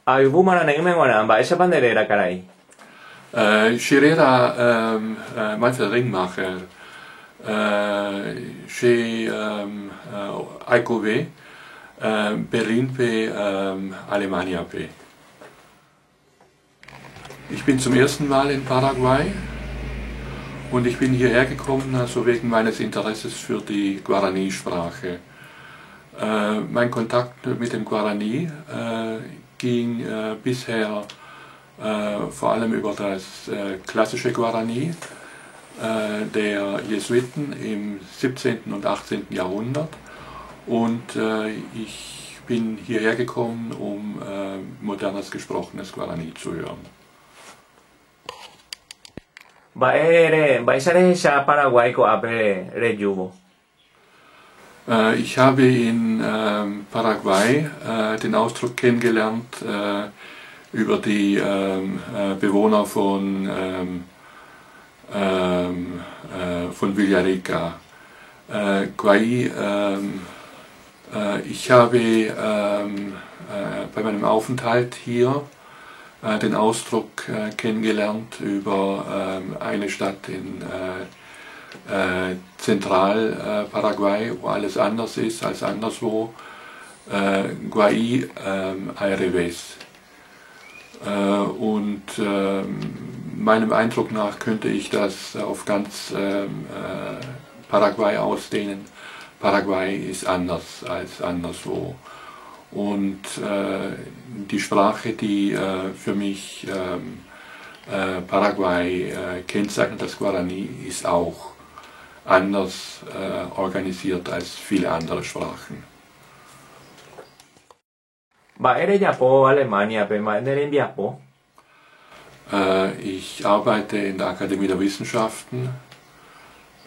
Ayubu maranengme waran ba esa panderera caray. Chirera Manfred Ringmacher chez IQV Berlin P Alemania P. Ich bin zum ersten Mal in Paraguay und ich bin hierher gekommen, also wegen meines Interesses für die Guarani-Sprache. Mein Kontakt mit dem Guarani ging bisher vor allem über das klassische Guarani der Jesuiten im 17. und 18. Jahrhundert und ich bin hierher gekommen, um modernes gesprochenes Guarani zu hören. Ich habe in Paraguay den Ausdruck kennengelernt über die Bewohner von Villarrica. Guay, ich habe bei meinem Aufenthalt hier den Ausdruck kennengelernt über eine Stadt in Zentral-Paraguay, wo alles anders ist als anderswo. Guay al revés. Und meinem Eindruck nach könnte ich das auf ganz Paraguay ausdehnen. Paraguay ist anders als anderswo. Und die Sprache, die für mich Paraguay kennzeichnet, das Guarani, ist auch anders organisiert als viele andere Sprachen. Ich arbeite in der Akademie der Wissenschaften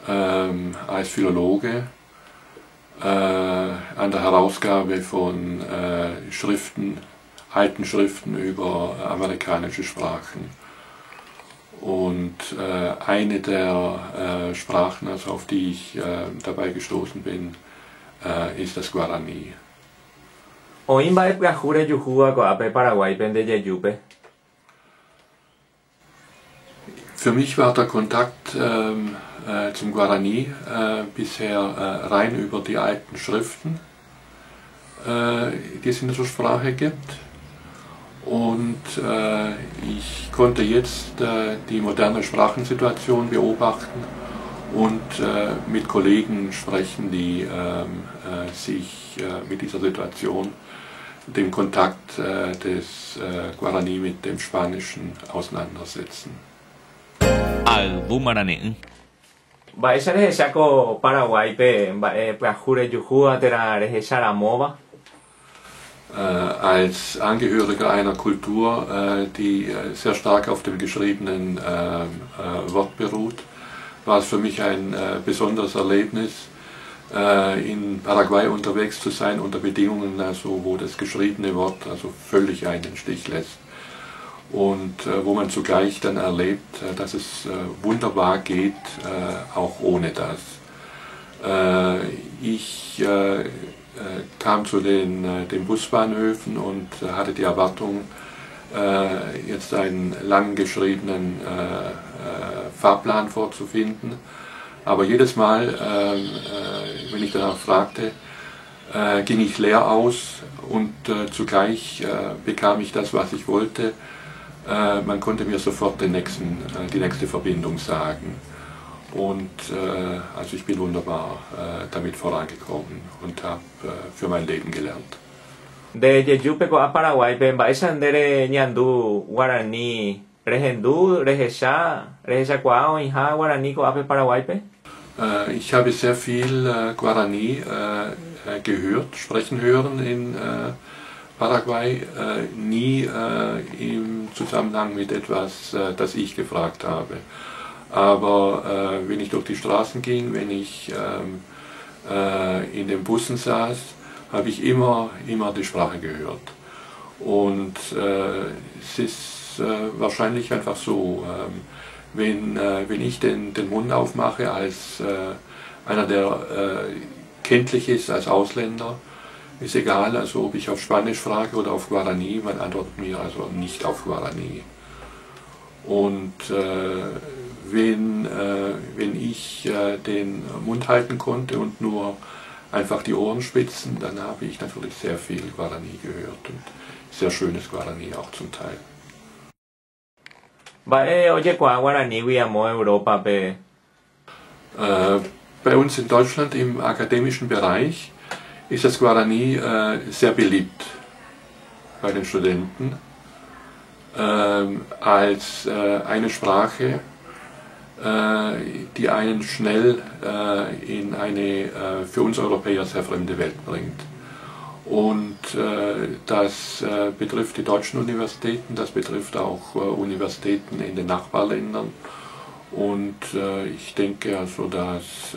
als Philologe an der Herausgabe von Schriften, alten Schriften über amerikanische Sprachen. Und eine der Sprachen, also auf die ich dabei gestoßen bin, ist das Guarani. Für mich war der Kontakt zum Guarani bisher rein über die alten Schriften, die es in der Sprache gibt. Und ich konnte jetzt die moderne Sprachensituation beobachten und mit Kollegen sprechen, die sich mit dieser Situation, dem Kontakt des Guarani mit dem Spanischen auseinandersetzen. Ayubu maranengme. Paraguay Als Angehöriger einer Kultur, die sehr stark auf dem geschriebenen Wort beruht, war es für mich ein besonderes Erlebnis, in Paraguay unterwegs zu sein unter Bedingungen, also, wo das geschriebene Wort also völlig einen im Stich lässt. Und wo man zugleich dann erlebt, dass es wunderbar geht, auch ohne das. Ich kam zu den Busbahnhöfen und hatte die Erwartung, jetzt einen lang geschriebenen Fahrplan vorzufinden. Aber jedes Mal, wenn ich danach fragte, ging ich leer aus und zugleich bekam ich das, was ich wollte. Man konnte mir sofort die nächste Verbindung sagen. Und also ich bin wunderbar damit vorangekommen und habe für mein Leben gelernt. De Jejupe a Paraguay, Baisandere Ñandu, Guarani, Rehendu, Regesha Kwao, Inha, Guarani, Coape Paraguay. Ich habe sehr viel Guarani gehört, sprechen hören in Paraguay, nie im Zusammenhang mit etwas, das ich gefragt habe. Aber wenn ich durch die Straßen ging, wenn ich in den Bussen saß, habe ich immer die Sprache gehört. Und es ist wahrscheinlich einfach so, wenn ich den Mund aufmache als einer, der kenntlich ist als Ausländer, ist egal, also ob ich auf Spanisch frage oder auf Guarani, man antwortet mir also nicht auf Guarani. Und wenn ich den Mund halten konnte und nur einfach die Ohren spitzen, dann habe ich natürlich sehr viel Guarani gehört und sehr schönes Guarani auch zum Teil. Bei uns in Deutschland im akademischen Bereich ist das Guarani sehr beliebt bei den Studenten als eine Sprache, die einen schnell in eine für uns Europäer sehr fremde Welt bringt. Und das betrifft die deutschen Universitäten, das betrifft auch Universitäten in den Nachbarländern. Und ich denke also, dass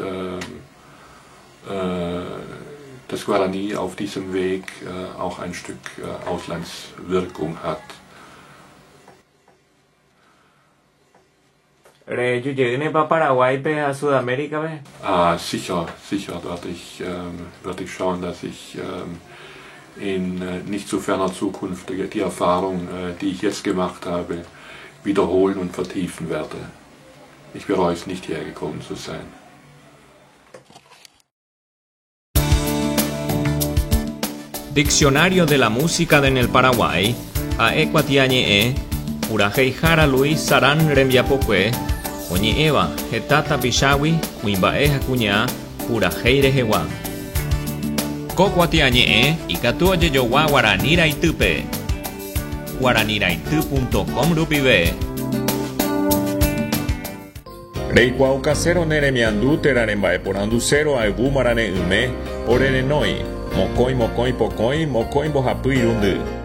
das Guarani auf diesem Weg auch ein Stück Auslandswirkung hat. Sicher werde ich schauen, dass ich in nicht so ferner Zukunft die Erfahrung, die ich jetzt gemacht habe, wiederholen und vertiefen werde. Ich bereue es nicht, hierher gekommen zu sein. Diccionario de la música en el Paraguay, a Ecuatiañe, Urajeijara Luis Sarán Rembiapoque, Oñi Eva, Getata Pichawi, Uimbae Jacuña, Urajeire Jewa. Cocuatiañe, Icatuoye Yowa Guaranira Itupe. Guaraniraitu.com Rupibe. Reikuau casero neremiandu terarembae porandu cero a ebu marane ume, orenenoi, mokoi pokoi, mokoi bohapui rundu.